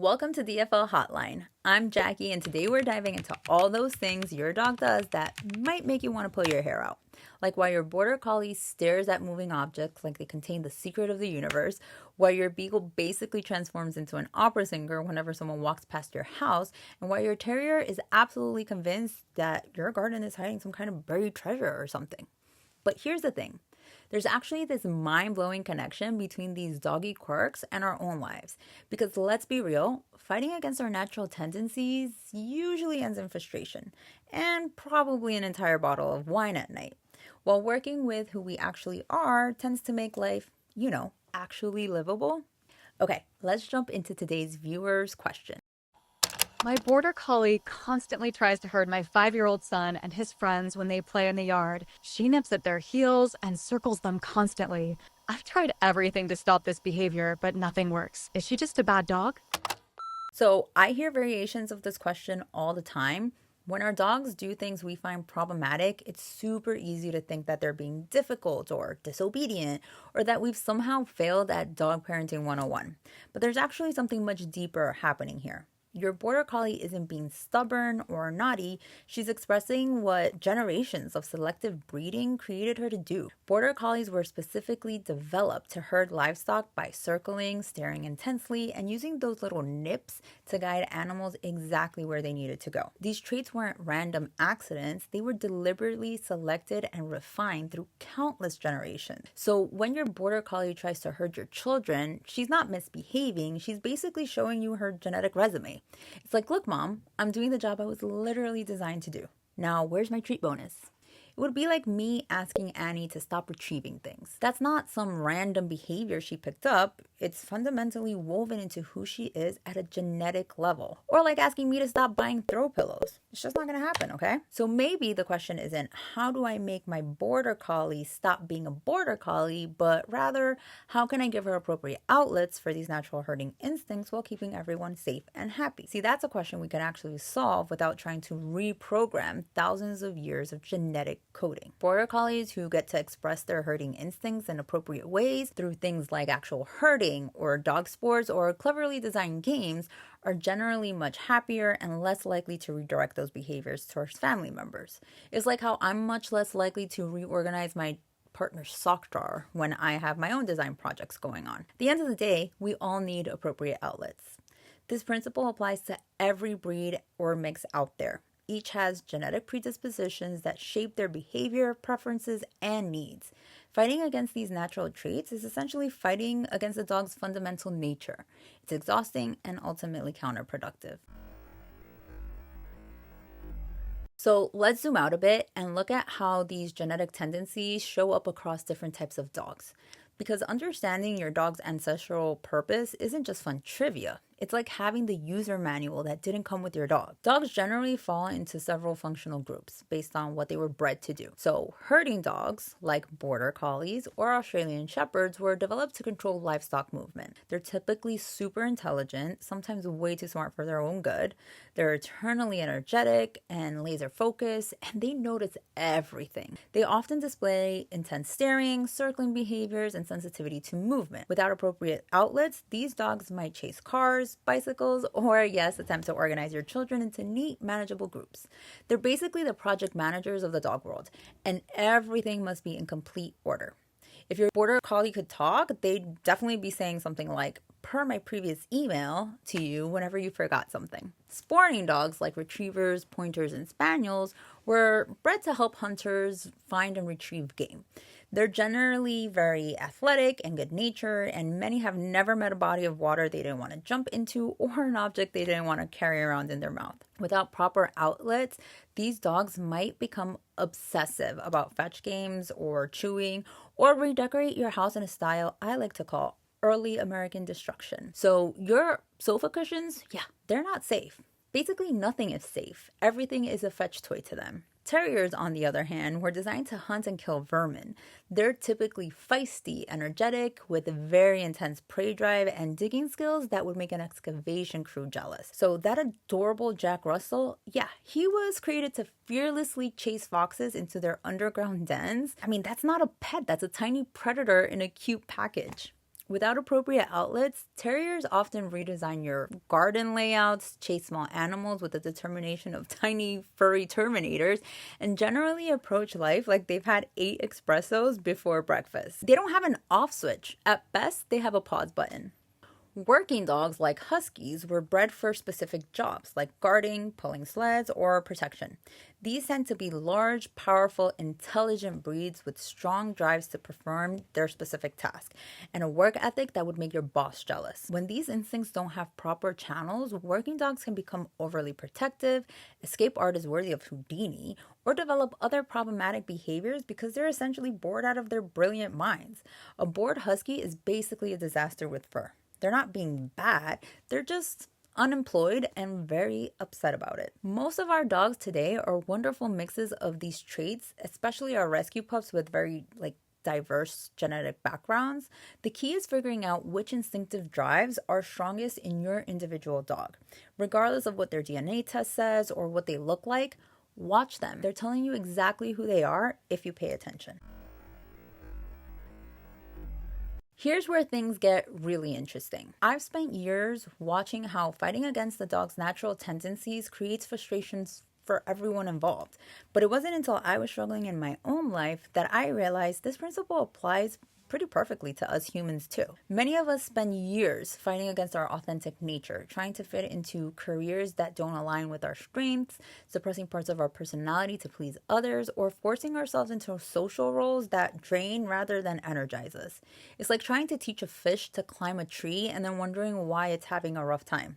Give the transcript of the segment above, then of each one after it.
Welcome to DFL Hotline. I'm Jacky, and today we're diving into all those things your dog does that might make you want to pull your hair out. Like why your Border Collie stares at moving objects like they contain the secret of the universe, why your Beagle basically transforms into an opera singer whenever someone walks past your house, and why your Terrier is absolutely convinced that your garden is hiding some kind of buried treasure or something. But here's the thing. There's actually this mind-blowing connection between these doggy quirks and our own lives. Because let's be real, fighting against our natural tendencies usually ends in frustration and probably an entire bottle of wine at night. While working with who we actually are tends to make life, actually livable. Okay, let's jump into today's viewer's question. My Border Collie constantly tries to herd my 5-year-old son and his friends when they play in the yard. She nips at their heels and circles them constantly. I've tried everything to stop this behavior, but nothing works. Is she just a bad dog? So I hear variations of this question all the time. When our dogs do things we find problematic, it's super easy to think that they're being difficult or disobedient, or that we've somehow failed at dog parenting 101. But there's actually something much deeper happening here. Your Border Collie isn't being stubborn or naughty. She's expressing what generations of selective breeding created her to do. Border Collies were specifically developed to herd livestock by circling, staring intensely, and using those little nips to guide animals exactly where they needed to go. These traits weren't random accidents. They were deliberately selected and refined through countless generations. So when your Border Collie tries to herd your children, she's not misbehaving. She's basically showing you her genetic resume. It's like, look, Mom, I'm doing the job I was literally designed to do. Now, where's my treat bonus? It would be like me asking Annie to stop retrieving things. That's not some random behavior she picked up. It's fundamentally woven into who she is at a genetic level. Or like asking me to stop buying throw pillows. It's just not going to happen, okay? So maybe the question isn't, how do I make my Border Collie stop being a Border Collie, but rather, how can I give her appropriate outlets for these natural herding instincts while keeping everyone safe and happy? See, that's a question we can actually solve without trying to reprogram thousands of years of genetic coding. Border Collies who get to express their herding instincts in appropriate ways through things like actual herding or dog sports or cleverly designed games are generally much happier and less likely to redirect those behaviors towards family members. It's like how I'm much less likely to reorganize my partner's sock drawer when I have my own design projects going on. At the end of the day, we all need appropriate outlets. This principle applies to every breed or mix out there. Each has genetic predispositions that shape their behavior, preferences, and needs. Fighting against these natural traits is essentially fighting against the dog's fundamental nature. It's exhausting and ultimately counterproductive. So let's zoom out a bit and look at how these genetic tendencies show up across different types of dogs. Because understanding your dog's ancestral purpose isn't just fun trivia. It's like having the user manual that didn't come with your dog. Dogs generally fall into several functional groups based on what they were bred to do. So herding dogs, like Border Collies or Australian Shepherds, were developed to control livestock movement. They're typically super intelligent, sometimes way too smart for their own good. They're eternally energetic and laser focused, and they notice everything. They often display intense staring, circling behaviors, and sensitivity to movement. Without appropriate outlets, these dogs might chase cars, bicycles, or yes, attempt to organize your children into neat, manageable groups. They're basically the project managers of the dog world, and everything must be in complete order. If your Border Collie could talk, they'd definitely be saying something like, per my previous email to you whenever you forgot something. Sporting dogs like retrievers, pointers, and spaniels were bred to help hunters find and retrieve game. They're generally very athletic and good-natured, and many have never met a body of water they didn't want to jump into or an object they didn't want to carry around in their mouth. Without proper outlets, these dogs might become obsessive about fetch games or chewing or redecorate your house in a style I like to call early American destruction. So your sofa cushions, they're not safe. Basically, nothing is safe. Everything is a fetch toy to them. Terriers, on the other hand, were designed to hunt and kill vermin. They're typically feisty, energetic, with a very intense prey drive and digging skills that would make an excavation crew jealous. So that adorable Jack Russell, he was created to fearlessly chase foxes into their underground dens. I mean, that's not a pet, that's a tiny predator in a cute package. Without appropriate outlets, terriers often redesign your garden layouts, chase small animals with the determination of tiny furry terminators, and generally approach life like they've had 8 espressos before breakfast. They don't have an off switch. At best, they have a pause button. Working dogs like huskies were bred for specific jobs like guarding, pulling sleds, or protection. These tend to be large, powerful, intelligent breeds with strong drives to perform their specific task and a work ethic that would make your boss jealous. When these instincts don't have proper channels, working dogs can become overly protective, escape artists worthy of Houdini, or develop other problematic behaviors because they're essentially bored out of their brilliant minds. A bored husky is basically a disaster with fur. They're not being bad, they're just unemployed and very upset about it. Most of our dogs today are wonderful mixes of these traits, especially our rescue pups with very diverse genetic backgrounds. The key is figuring out which instinctive drives are strongest in your individual dog. Regardless of what their DNA test says or what they look like, watch them. They're telling you exactly who they are if you pay attention. Here's where things get really interesting. I've spent years watching how fighting against the dog's natural tendencies creates frustrations for everyone involved. But it wasn't until I was struggling in my own life that I realized this principle applies pretty perfectly to us humans too. Many of us spend years fighting against our authentic nature, trying to fit into careers that don't align with our strengths, suppressing parts of our personality to please others, or forcing ourselves into social roles that drain rather than energize us. It's like trying to teach a fish to climb a tree and then wondering why it's having a rough time.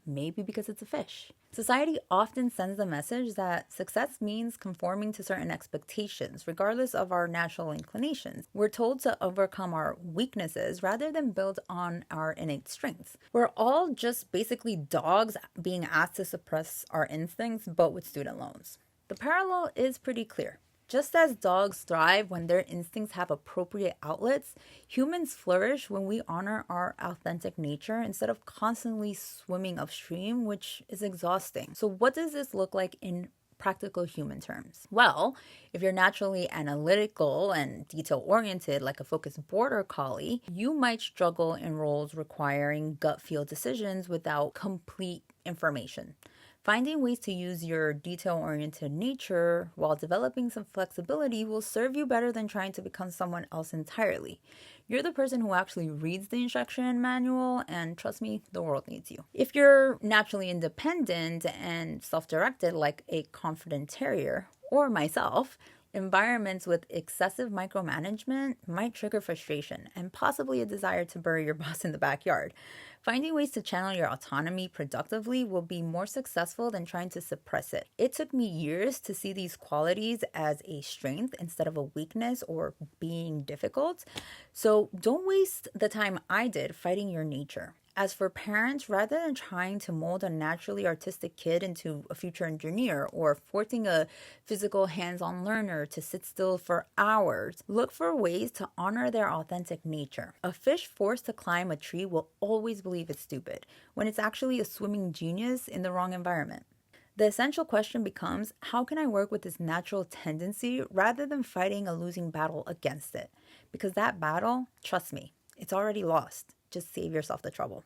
Maybe because it's a fish. Society often sends the message that success means conforming to certain expectations, regardless of our natural inclinations. We're told to overcome our weaknesses rather than build on our innate strengths. We're all just basically dogs being asked to suppress our instincts, but with student loans. The parallel is pretty clear. Just as dogs thrive when their instincts have appropriate outlets, humans flourish when we honor our authentic nature instead of constantly swimming upstream, which is exhausting. So what does this look like in practical human terms? Well, if you're naturally analytical and detail-oriented like a focused Border Collie, you might struggle in roles requiring gut feel decisions without complete information. Finding ways to use your detail-oriented nature while developing some flexibility will serve you better than trying to become someone else entirely. You're the person who actually reads the instruction manual, and trust me, the world needs you. If you're naturally independent and self-directed like a confident terrier, or myself, environments with excessive micromanagement might trigger frustration and possibly a desire to bury your boss in the backyard. Finding ways to channel your autonomy productively will be more successful than trying to suppress it. It took me years to see these qualities as a strength instead of a weakness or being difficult. So don't waste the time I did fighting your nature. As for parents, rather than trying to mold a naturally artistic kid into a future engineer or forcing a physical hands-on learner to sit still for hours, look for ways to honor their authentic nature. A fish forced to climb a tree will always believe it's stupid, when it's actually a swimming genius in the wrong environment. The essential question becomes, how can I work with this natural tendency rather than fighting a losing battle against it? Because that battle, trust me, it's already lost. Just save yourself the trouble.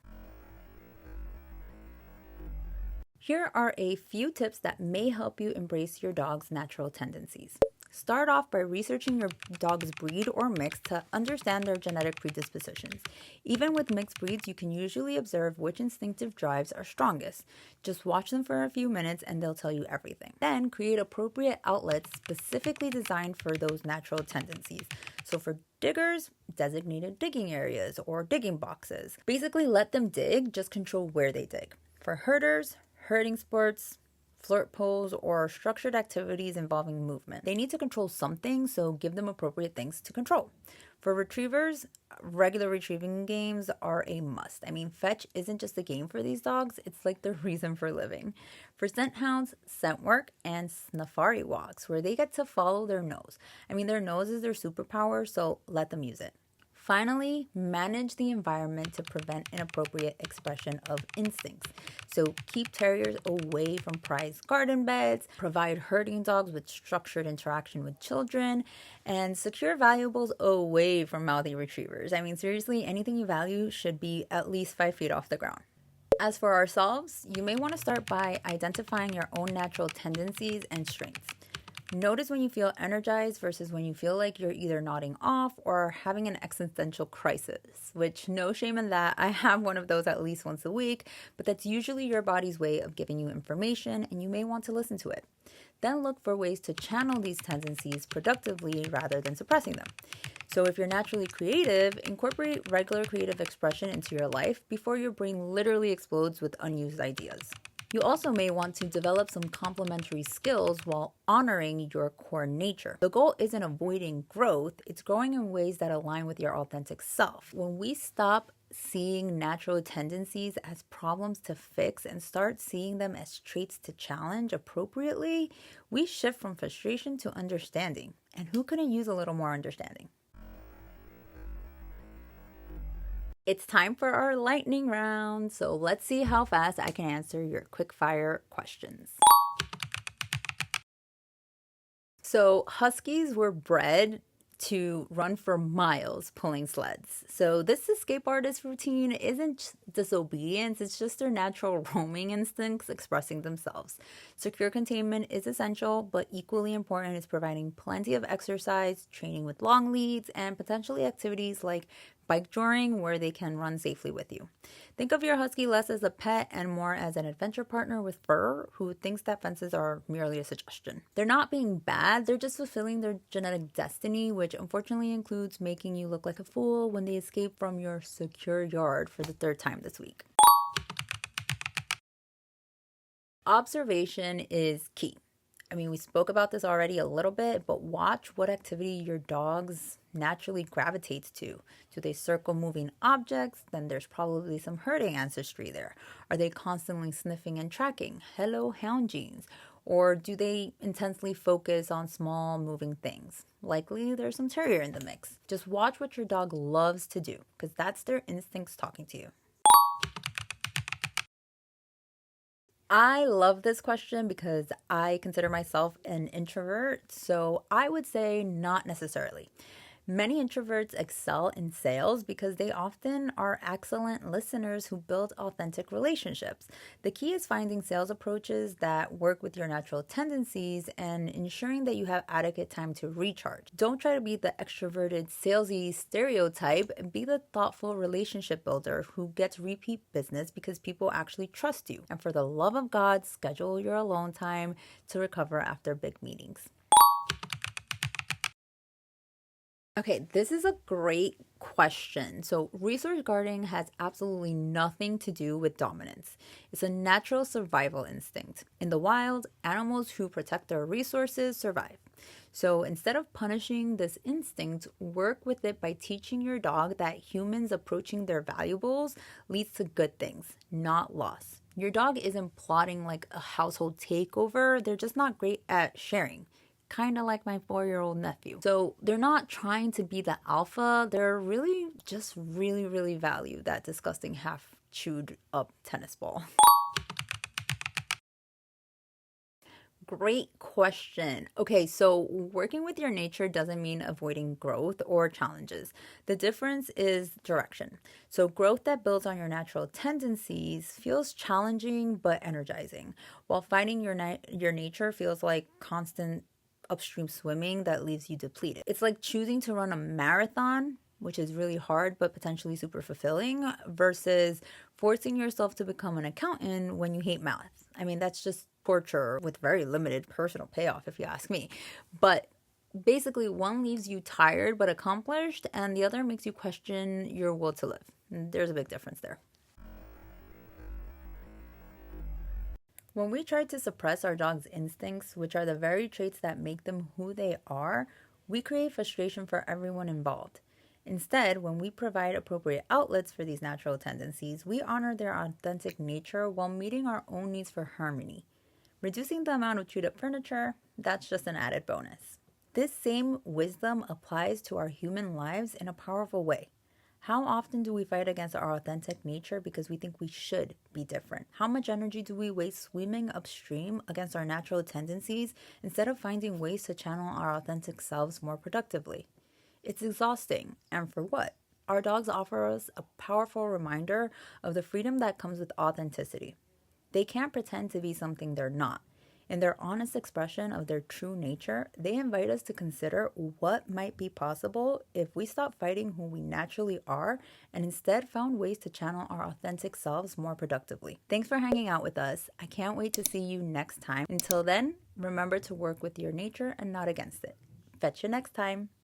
Here are a few tips that may help you embrace your dog's natural tendencies. Start off by researching your dog's breed or mix to understand their genetic predispositions. Even with mixed breeds, you can usually observe which instinctive drives are strongest. Just watch them for a few minutes and they'll tell you everything. Then create appropriate outlets specifically designed for those natural tendencies. So for diggers, designated digging areas or digging boxes. Basically let them dig, just control where they dig. For herders, herding sports, flirt poles, or structured activities involving movement. They need to control something, so give them appropriate things to control. For retrievers, regular retrieving games are a must. I mean, fetch isn't just a game for these dogs, it's like the reason for living. For scent hounds, scent work and safari walks, where they get to follow their nose. I mean, their nose is their superpower, so let them use it. Finally, manage the environment to prevent inappropriate expression of instincts. So keep terriers away from prized garden beds, provide herding dogs with structured interaction with children, and secure valuables away from mouthy retrievers. I mean, seriously, anything you value should be at least 5 feet off the ground. As for ourselves, you may want to start by identifying your own natural tendencies and strengths. Notice when you feel energized versus when you feel like you're either nodding off or having an existential crisis, which no shame in that. I have one of those at least once a week, but that's usually your body's way of giving you information and you may want to listen to it. Then look for ways to channel these tendencies productively rather than suppressing them. So if you're naturally creative, incorporate regular creative expression into your life before your brain literally explodes with unused ideas. You also may want to develop some complementary skills while honoring your core nature. The goal isn't avoiding growth, it's growing in ways that align with your authentic self. When we stop seeing natural tendencies as problems to fix and start seeing them as traits to challenge appropriately, we shift from frustration to understanding. And who couldn't use a little more understanding? It's time for our lightning round, so let's see how fast I can answer your quick fire questions. So Huskies were bred to run for miles pulling sleds. So this escape artist routine isn't disobedience, it's just their natural roaming instincts expressing themselves. Secure containment is essential, but equally important is providing plenty of exercise, training with long leads, and potentially activities like bike touring where they can run safely with you. Think of your husky less as a pet and more as an adventure partner with fur who thinks that fences are merely a suggestion. They're not being bad, they're just fulfilling their genetic destiny, which unfortunately includes making you look like a fool when they escape from your secure yard for the third time this week. Observation is key. I mean, we spoke about this already a little bit, but watch what activity your dogs naturally gravitates to. Do they circle moving objects? Then there's probably some herding ancestry there. Are they constantly sniffing and tracking? Hello, hound genes. Or do they intensely focus on small moving things? Likely there's some terrier in the mix. Just watch what your dog loves to do, because that's their instincts talking to you. I love this question because I consider myself an introvert, so I would say not necessarily. Many introverts excel in sales because they often are excellent listeners who build authentic relationships. The key is finding sales approaches that work with your natural tendencies and ensuring that you have adequate time to recharge. Don't try to be the extroverted, salesy stereotype. Be the thoughtful relationship builder who gets repeat business because people actually trust you. And for the love of God, schedule your alone time to recover after big meetings. Okay, this is a great question. So, resource guarding has absolutely nothing to do with dominance. It's a natural survival instinct. In the wild, animals who protect their resources survive. So, instead of punishing this instinct, work with it by teaching your dog that humans approaching their valuables leads to good things, not loss. Your dog isn't plotting like a household takeover, they're just not great at sharing. Kind of like my 4-year-old nephew. So they're not trying to be the alpha. They're really just really value that disgusting half chewed up tennis ball. Great question. Okay, so working with your nature doesn't mean avoiding growth or challenges. The difference is direction. So growth that builds on your natural tendencies feels challenging but energizing, while fighting your nature feels like constant upstream swimming that leaves you depleted. It's like choosing to run a marathon, which is really hard but potentially super fulfilling, versus forcing yourself to become an accountant when you hate math. I mean, that's just torture with very limited personal payoff, if you ask me. But basically, one leaves you tired but accomplished, and the other makes you question your will to live. There's a big difference there. When we try to suppress our dog's instincts, which are the very traits that make them who they are, we create frustration for everyone involved. Instead, when we provide appropriate outlets for these natural tendencies, we honor their authentic nature while meeting our own needs for harmony. Reducing the amount of chewed up furniture, that's just an added bonus. This same wisdom applies to our human lives in a powerful way. How often do we fight against our authentic nature because we think we should be different? How much energy do we waste swimming upstream against our natural tendencies instead of finding ways to channel our authentic selves more productively? It's exhausting. And for what? Our dogs offer us a powerful reminder of the freedom that comes with authenticity. They can't pretend to be something they're not. In their honest expression of their true nature, they invite us to consider what might be possible if we stop fighting who we naturally are and instead found ways to channel our authentic selves more productively. Thanks for hanging out with us. I can't wait to see you next time. Until then, remember to work with your nature and not against it. Fetch you next time.